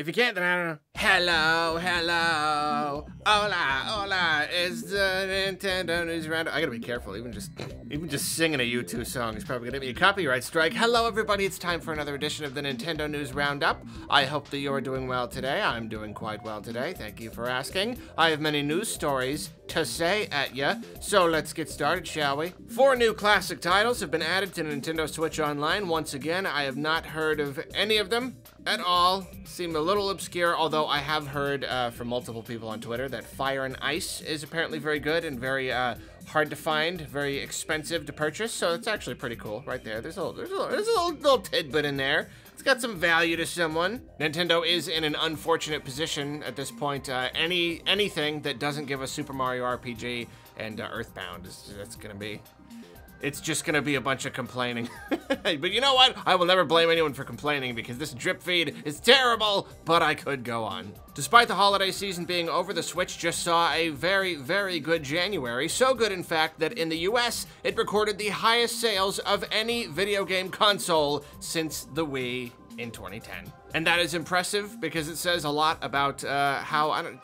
If you can't, then I don't know. Hello, hello, hola, hola, it's the Nintendo News Roundup. I gotta be careful, even just singing a U2 song is probably gonna be a copyright strike. Hello everybody, it's time for another edition of the Nintendo News Roundup. I hope that you're doing well today. I'm doing quite well today, thank you for asking. I have many news stories to say at ya, so let's get started, shall we? 4 new classic titles have been added to Nintendo Switch Online. Once again, I have not heard of any of them at all. Seem a little obscure, although I have heard from multiple people on Twitter that Fire and Ice is apparently very good and very hard to find, very expensive to purchase, so it's actually pretty cool right there. There's a little tidbit in there. It's got some value to someone. Nintendo is in an unfortunate position at this point. Anything that doesn't give us Super Mario RPG and Earthbound that's gonna be. It's just gonna be a bunch of complaining. But you know what? I will never blame anyone for complaining because this drip feed is terrible, but I could go on. Despite the holiday season being over, the Switch just saw a very, very good January. So good, in fact, that in the US, it recorded the highest sales of any video game console since the Wii in 2010. And that is impressive because it says a lot about how,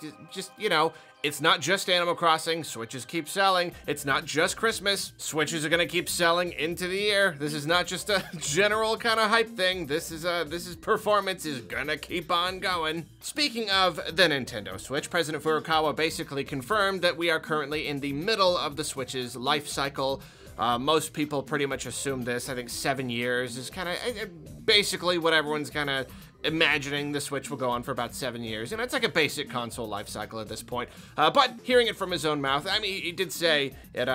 you know, it's not just Animal Crossing, Switches keep selling. It's not just Christmas, Switches are gonna keep selling into the year. This is not just a general kind of hype thing. This is performance is gonna keep on going. Speaking of the Nintendo Switch, President Furukawa basically confirmed that we are currently in the middle of the Switch's life cycle. Most people pretty much assume this. I think 7 years is kind of basically what everyone's kind of imagining. The Switch will go on for about 7 years, and it's like a basic console life cycle at this point. But hearing it from his own mouth, I mean, he did say it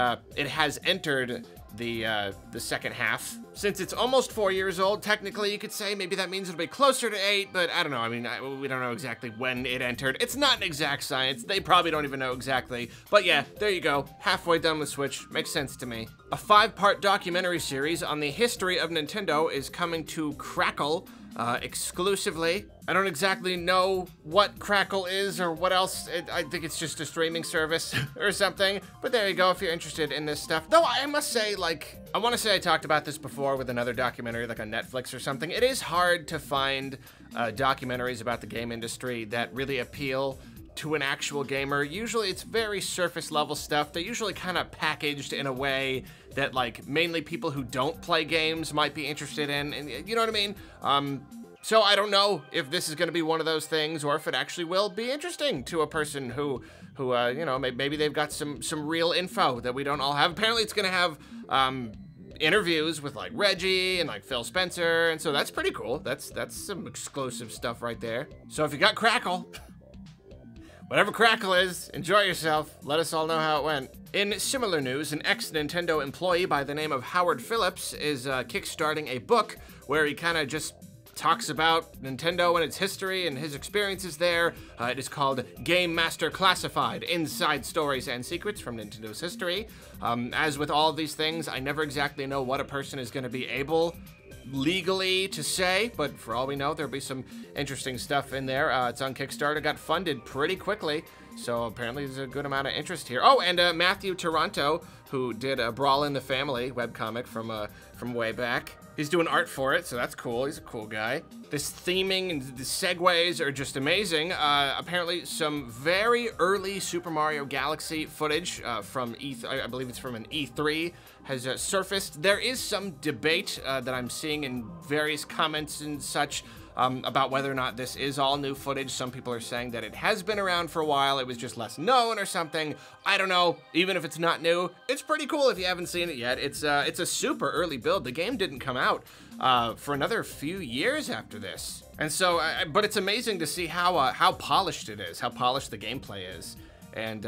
has entered the second half. Since it's almost 4 years old, technically you could say maybe that means it'll be closer to 8, but I don't know. I mean, we don't know exactly when it entered. It's not an exact science. They probably don't even know exactly. But yeah, there you go. Halfway done with Switch. Makes sense to me. A 5-part documentary series on the history of Nintendo is coming to Crackle exclusively. I don't exactly know what Crackle is or what else. I think it's just a streaming service or something. But there you go if you're interested in this stuff. Though I must say, like, I want to say I talked about this before with another documentary, like on Netflix or something. It is hard to find documentaries about the game industry that really appeal to an actual gamer. Usually it's very surface level stuff. They're usually kind of packaged in a way that like mainly people who don't play games might be interested in, and you know what I mean? So I don't know if this is gonna be one of those things or if it actually will be interesting to a person who you know, maybe they've got some real info that we don't all have. Apparently it's gonna have interviews with like Reggie and like Phil Spencer, and so that's pretty cool. That's some exclusive stuff right there. So if you got Crackle, whatever Crackle is, enjoy yourself. Let us all know how it went. In similar news, an ex-Nintendo employee by the name of Howard Phillips is kickstarting a book where he kind of just talks about Nintendo and its history and his experiences there. It is called Game Master Classified: Inside Stories and Secrets from Nintendo's History. As with all of these things, I never exactly know what a person is going to be able legally to say, but for all we know, there'll be some interesting stuff in there. It's on Kickstarter, got funded pretty quickly, so apparently there's a good amount of interest here. Oh, and Matthew Toronto, who did Brawl in the Family webcomic from way back, he's doing art for it, so that's cool. He's a cool guy. This theming and the segues are just amazing. Apparently some very early Super Mario Galaxy footage from I believe it's from an E3 has surfaced. There is some debate that I'm seeing in various comments and such about whether or not this is all new footage. Some people are saying that it has been around for a while, it was just less known or something. I don't know. Even if it's not new, it's pretty cool if you haven't seen it yet. It's a super early build. The game didn't come out for another few years after this. And so, but it's amazing to see how polished it is, how polished the gameplay is. And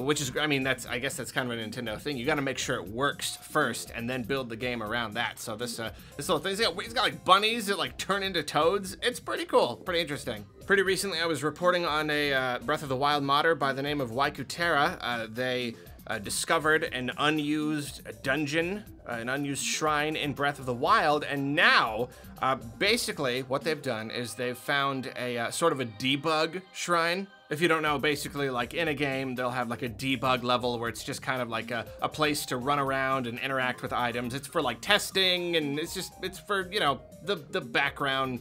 which is, I mean, I guess that's kind of a Nintendo thing. You got to make sure it works first, and then build the game around that. So this little thing, he's got like bunnies that like turn into toads. It's pretty cool, pretty interesting. Pretty recently, I was reporting on a Breath of the Wild modder by the name of WiiLikeToPlay. They discovered an unused dungeon, an unused shrine in Breath of the Wild, and now basically what they've done is they've found a sort of a debug shrine. If you don't know, basically like in a game, they'll have like a debug level where it's just kind of like a place to run around and interact with items. It's for like testing, and it's for, you know, the background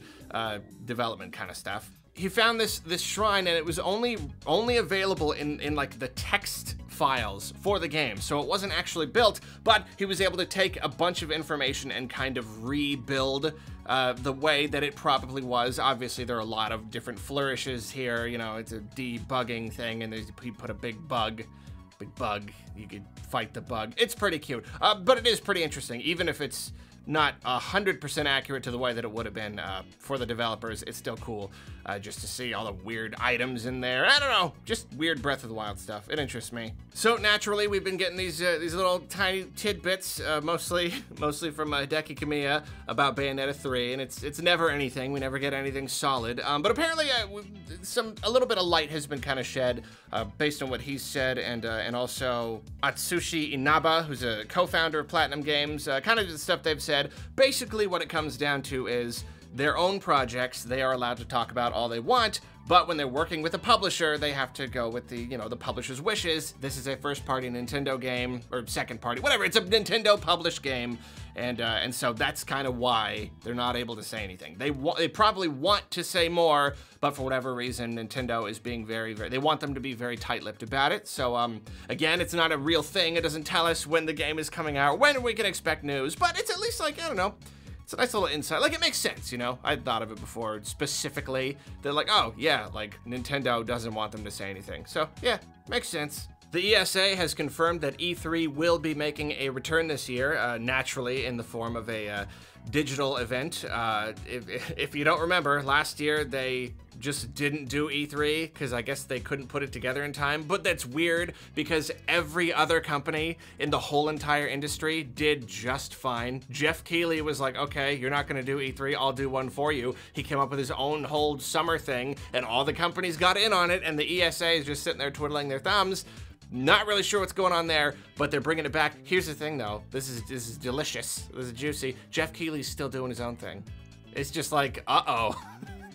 development kind of stuff. he found this shrine, and it was only available in like the text files for the game, so it wasn't actually built, but he was able to take a bunch of information and kind of rebuild the way that it probably was. Obviously, there are a lot of different flourishes here. You know, it's a debugging thing, and he put a big bug. You could fight the bug. It's pretty cute, but it is pretty interesting, even if it's not 100% accurate to the way that it would have been for the developers. It's still cool just to see all the weird items in there. I don't know, just weird Breath of the Wild stuff. It interests me. So naturally, we've been getting these little tiny tidbits, mostly from Hideki Kamiya about Bayonetta 3, and it's never anything. We never get anything solid. But apparently, a little bit of light has been kind of shed based on what he said, and also Atsushi Inaba, who's a co-founder of Platinum Games, kind of the stuff they've said. Basically, what it comes down to is their own projects they are allowed to talk about all they want, but when they're working with a publisher, they have to go with the publisher's wishes. This is a first-party Nintendo game, or second-party, whatever. It's a Nintendo published game, and so that's kind of why they're not able to say anything. They probably want to say more, but for whatever reason, Nintendo is being very, they want them to be very tight-lipped about it. So again, it's not a real thing. It doesn't tell us when the game is coming out, when we can expect news, but it's at least like, I don't know, it's a nice little insight. Like, it makes sense, you know? I'd thought of it before. Specifically, they're like, oh, yeah, like, Nintendo doesn't want them to say anything. So, yeah, makes sense. The ESA has confirmed that E3 will be making a return this year, naturally in the form of a digital event. If you don't remember, last year they just didn't do E3 because I guess they couldn't put it together in time. But that's weird because every other company in the whole entire industry did just fine. Jeff Keighley was like, okay, you're not gonna do E3, I'll do one for you. He came up with his own whole summer thing, and all the companies got in on it, and the ESA is just sitting there twiddling their thumbs. Not really sure what's going on there, but they're bringing it back. Here's the thing, though. This is delicious. This is juicy. Jeff Keighley's still doing his own thing. It's just like, uh-oh.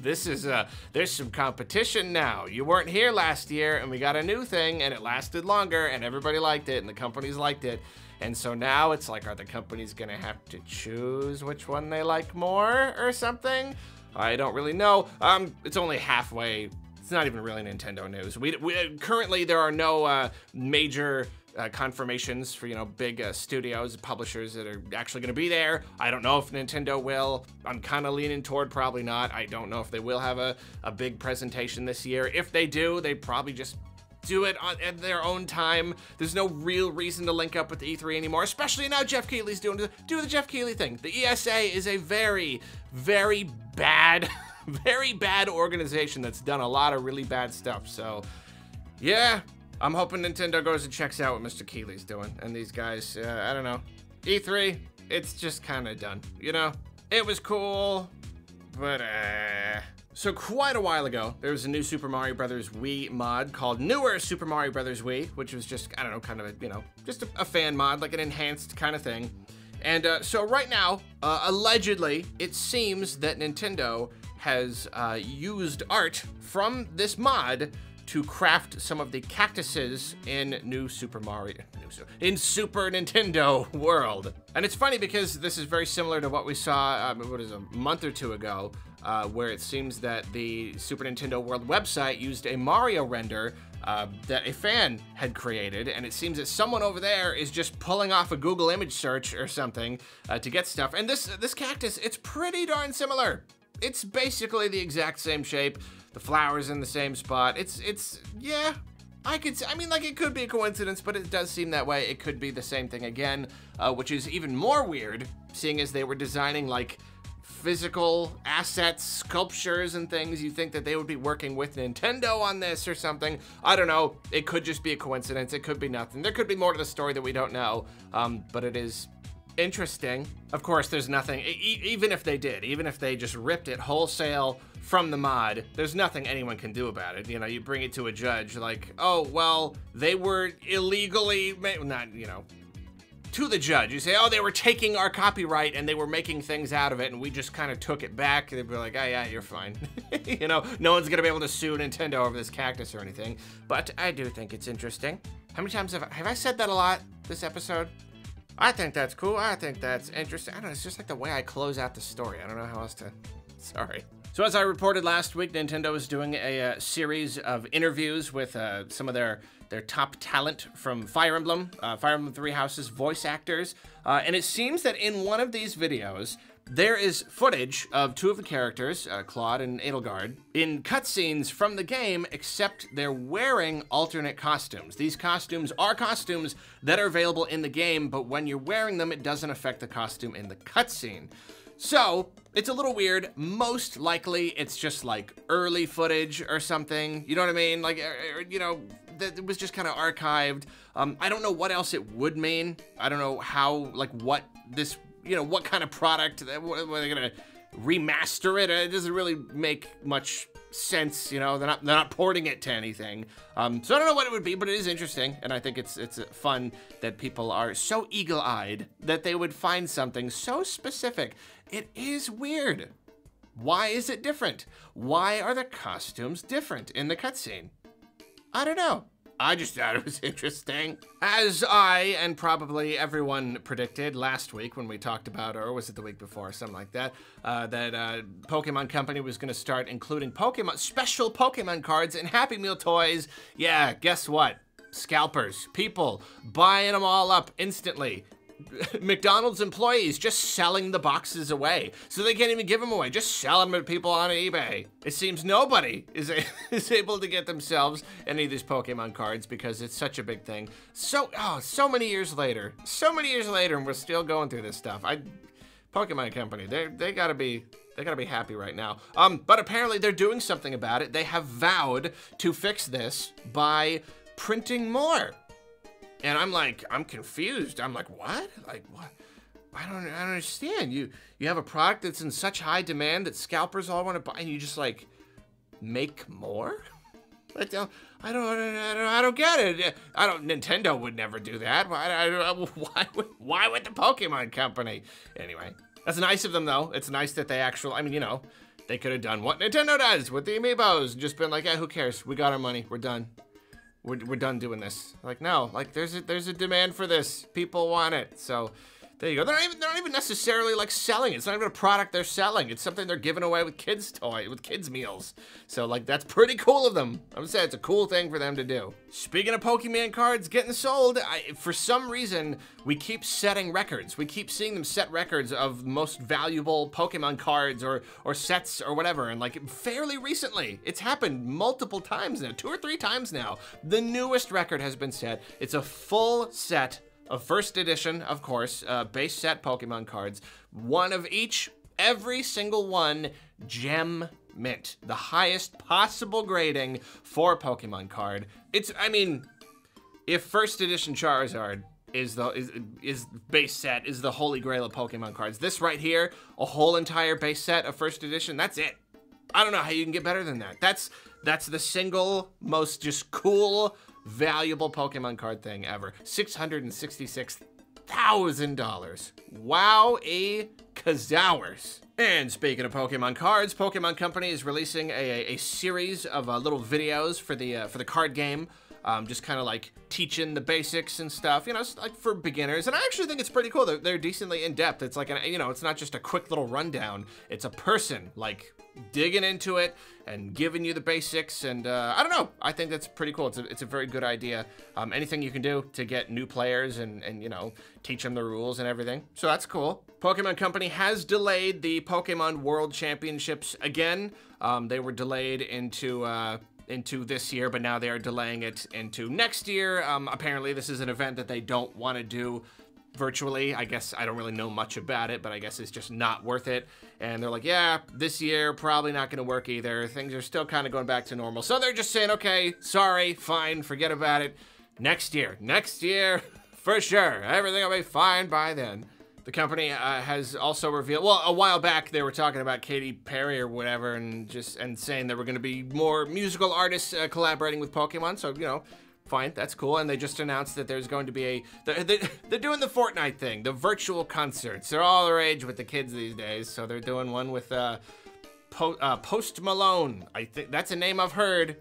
This is, there's some competition now. You weren't here last year, and we got a new thing, and it lasted longer, and everybody liked it, and the companies liked it. And so now it's like, are the companies gonna have to choose which one they like more or something? I don't really know. It's only halfway. It's not even really Nintendo news. Currently, there are no major confirmations for, big studios, publishers that are actually going to be there. I don't know if Nintendo will. I'm kind of leaning toward probably not. I don't know if they will have a big presentation this year. If they do, they probably just do it at their own time. There's no real reason to link up with the E3 anymore, especially now Jeff Keighley's do the Jeff Keighley thing. The ESA is a very, very bad very bad organization that's done a lot of really bad stuff. So, yeah, I'm hoping Nintendo goes and checks out what Mr. Keighley's doing. And these guys, I don't know. E3, it's just kind of done, It was cool, but, So quite a while ago, there was a new Super Mario Bros. Wii mod called Newer Super Mario Bros. Wii, which was just, I don't know, kind of a, just a fan mod, like an enhanced kind of thing. And so right now, allegedly, it seems that Nintendo has used art from this mod to craft some of the cactuses in Super Nintendo World. And it's funny because this is very similar to what we saw, a month or two ago, where it seems that the Super Nintendo World website used a Mario render that a fan had created, and it seems that someone over there is just pulling off a Google image search or something to get stuff. And this cactus, it's pretty darn similar. It's basically the exact same shape. The flowers in the same spot. Yeah, it could be a coincidence, but it does seem that way. It could be the same thing again, which is even more weird, seeing as they were designing, like, physical assets, sculptures, and things. You'd think that they would be working with Nintendo on this or something. I don't know. It could just be a coincidence. It could be nothing. There could be more to the story that we don't know, but it is interesting. Of course, there's nothing, even if they just ripped it wholesale from the mod, there's nothing anyone can do about it. You bring it to a judge, like, oh, well, they were illegally, to the judge. You say, oh, they were taking our copyright and they were making things out of it and we just kind of took it back. They'd be like, oh, yeah, you're fine. No one's gonna be able to sue Nintendo over this cactus or anything. But I do think it's interesting. How many times have I said that a lot this episode? I think that's cool. I think that's interesting. I don't know, it's just like the way I close out the story. I don't know how else to, sorry. So as I reported last week, Nintendo is doing a series of interviews with some of their top talent from Fire Emblem, Fire Emblem Three Houses voice actors. And it seems that in one of these videos, there is footage of two of the characters, Claude and Edelgard, in cutscenes from the game, except they're wearing alternate costumes. These costumes are costumes that are available in the game, but when you're wearing them, it doesn't affect the costume in the cutscene. So, it's a little weird. Most likely, it's just like early footage or something. You know what I mean? Like, you know, it was just kind of archived. I don't know what else it would mean. I don't know how, like, what this, you know, what kind of product, were they gonna remaster it? It doesn't really make much sense, you know, they're not porting it to anything. So I don't know what it would be, but it is interesting, and I think it's fun that people are so eagle-eyed that they would find something so specific. It is weird. Why is it different? Why are the costumes different in the cutscene? I don't know. I just thought it was interesting. As I, and probably everyone predicted last week when we talked about, or was it the week before, something like that, that Pokemon Company was gonna start including special Pokemon cards in Happy Meal toys. Yeah, guess what? Scalpers, people, buying them all up instantly. McDonald's employees just selling the boxes away, so they can't even give them away, just selling them to people on eBay. It seems nobody is able to get themselves any of these Pokemon cards because it's such a big thing. So many years later, and we're still going through this stuff. Pokemon Company, they gotta be happy right now. But apparently they're doing something about it. They have vowed to fix this by printing more. And I'm confused. I'm like, what? Like, what? I don't understand. You have a product that's in such high demand that scalpers all want to buy, and you just like make more? I don't get it. Nintendo would never do that. Why would the Pokemon Company? Anyway, that's nice of them though. It's nice that they actually, I mean, you know, they could have done what Nintendo does with the amiibos and just been like, yeah, who cares? We got our money. We're done. We're done doing this. Like, no, like there's a demand for this. People want it. So there you go. They're not even necessarily like selling it. It's not even a product they're selling. It's something they're giving away with kids' meals. So like that's pretty cool of them. I'm gonna say it's a cool thing for them to do. Speaking of Pokemon cards getting sold, for some reason we keep setting records. We keep seeing them set records of most valuable Pokemon cards or sets or whatever. And like fairly recently, it's happened multiple times now, 2 or 3 times now. The newest record has been set. It's a full set of first edition, of course, base set Pokemon cards. One of each, every single one, gem mint. The highest possible grading for a Pokemon card. I mean, if first edition Charizard is base set, is the holy grail of Pokemon cards, this right here, a whole entire base set of first edition, that's it. I don't know how you can get better than that. That's the single most just cool, valuable Pokemon card thing ever. $666,000. Wow-a-kazowers. And speaking of Pokemon cards, Pokemon Company is releasing a series of little videos for the card game. Just kind of like teaching the basics and stuff, you know, like for beginners. And I actually think it's pretty cool. They're decently in depth. It's like, you know, it's not just a quick little rundown. It's a person like digging into it and giving you the basics. And I don't know. I think that's pretty cool. It's a very good idea. Anything you can do to get new players and you know, teach them the rules and everything. So that's cool. Pokemon Company has delayed the Pokemon World Championships again. They were delayed into this year, but now they are delaying it into next year. Apparently this is an event that they don't want to do virtually. I guess I don't really know much about it, but I guess it's just not worth it. And they're like, yeah, this year probably not going to work either. Things are still kind of going back to normal. So they're just saying, okay, sorry, fine, forget about it. Next year, for sure. Everything will be fine by then. The company has also revealed, well, a while back they were talking about Katy Perry or whatever and saying there were going to be more musical artists collaborating with Pokemon. So, you know, fine, that's cool. And they just announced that there's going to be they're doing the Fortnite thing, the virtual concerts. They're all the rage with the kids these days. So they're doing one with Post Malone. I think that's a name I've heard.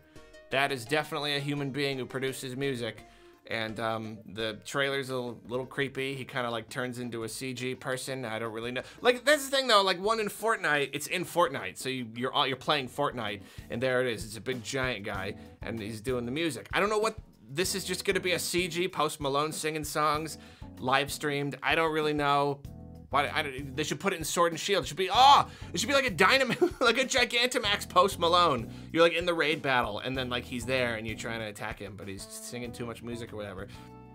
That is definitely a human being who produces music. And the trailer's a little creepy. He kind of like turns into a CG person. I don't really know. Like, that's the thing though, like one in Fortnite, it's in Fortnite. So you're playing Fortnite, and there it is. It's a big giant guy, and he's doing the music. I don't know what, this is just gonna be a CG, Post Malone singing songs, live streamed. I don't really know. They should put it in Sword and Shield. It should be like a dynamite, like a Gigantamax Post Malone. You're like in the raid battle, and then like he's there, and you're trying to attack him, but he's singing too much music or whatever.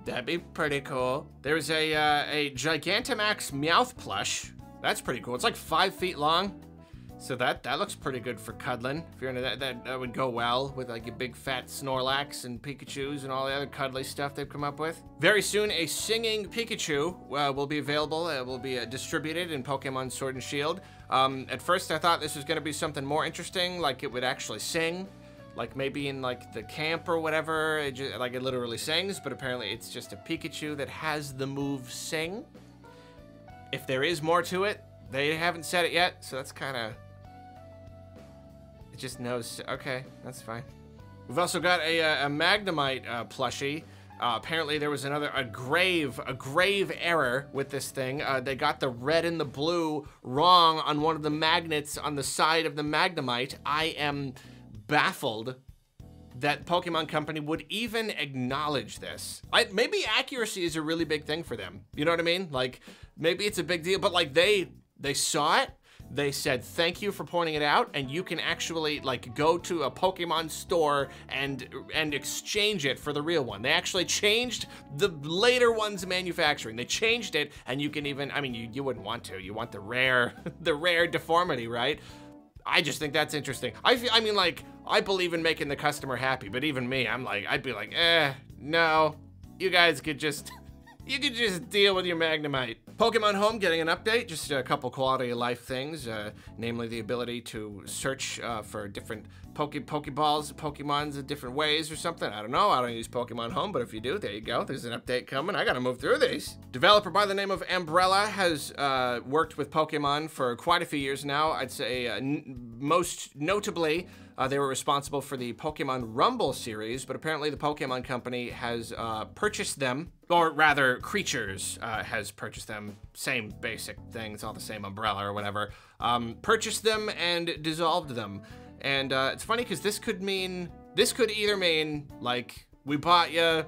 That'd be pretty cool. There's a Gigantamax Meowth plush. That's pretty cool. It's like 5 feet long. So that looks pretty good for cuddling. If you're into that, that would go well with like a big fat Snorlax and Pikachus and all the other cuddly stuff they've come up with. Very soon, a singing Pikachu will be available. It will be distributed in Pokemon Sword and Shield. At first, I thought this was going to be something more interesting, like it would actually sing, like maybe in like the camp or whatever. Like it literally sings, but apparently it's just a Pikachu that has the move sing. If there is more to it, they haven't said it yet, so that's kind of. Just knows. Okay, that's fine. We've also got a Magnemite plushie. Apparently there was a grave error with this thing. They got the red and the blue wrong on one of the magnets on the side of the Magnemite. I am baffled that Pokemon Company would even acknowledge this. Maybe accuracy is a really big thing for them. You know what I mean? Like, maybe it's a big deal, but like they saw it. They said, thank you for pointing it out, and you can actually like go to a Pokemon store and exchange it for the real one. They actually changed the later one's manufacturing. They changed it, and you can even, I mean, you wouldn't want to. You want the rare deformity, right? I just think that's interesting. I mean, like, I believe in making the customer happy, but even me, I'm like, I'd be like, no, you guys could just, you could just deal with your Magnemite. Pokemon Home getting an update, just a couple quality of life things, namely the ability to search for different Pokeballs, Pokemons in different ways or something. I don't know, I don't use Pokemon Home, but if you do, there you go. There's an update coming. I gotta move through these. Developer by the name of Umbrella has worked with Pokemon for quite a few years now. I'd say most notably, they were responsible for the Pokemon Rumble series, but apparently the Pokemon Company has purchased them, or rather, Creatures has purchased them. Same basic thing, it's all the same umbrella or whatever. Purchased them and dissolved them. And it's funny because this could either mean, like, we bought you,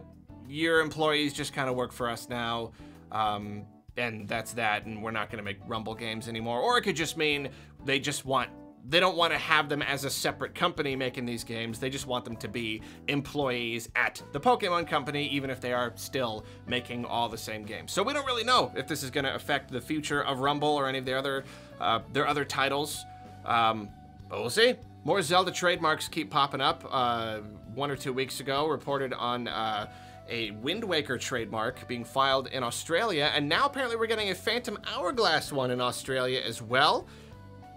your employees just kind of work for us now, and that's that, and we're not gonna make Rumble games anymore. Or it could just mean they don't want to have them as a separate company making these games. They just want them to be employees at the Pokemon Company, even if they are still making all the same games. So we don't really know if this is going to affect the future of Rumble or any of their other titles. But we'll see. More Zelda trademarks keep popping up. 1 or 2 weeks ago, reported on a Wind Waker trademark being filed in Australia, and now apparently we're getting a Phantom Hourglass one in Australia as well.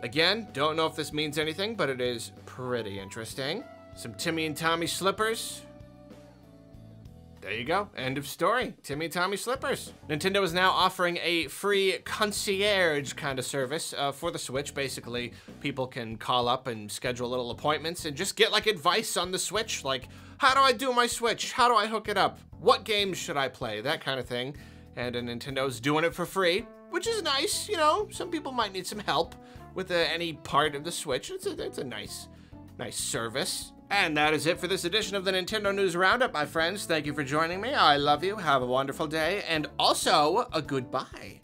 Again, don't know if this means anything, but it is pretty interesting. Some Timmy and Tommy slippers. There you go, end of story. Timmy and Tommy slippers. Nintendo is now offering a free concierge kind of service for the Switch. Basically, people can call up and schedule little appointments and just get like advice on the Switch. Like, how do I do my Switch? How do I hook it up? What games should I play? That kind of thing. And Nintendo's doing it for free, which is nice. You know, some people might need some help with any part of the Switch. It's a nice service. And that is it for this edition of the Nintendo News Roundup, my friends. Thank you for joining me. I love you. Have a wonderful day. And also, a goodbye.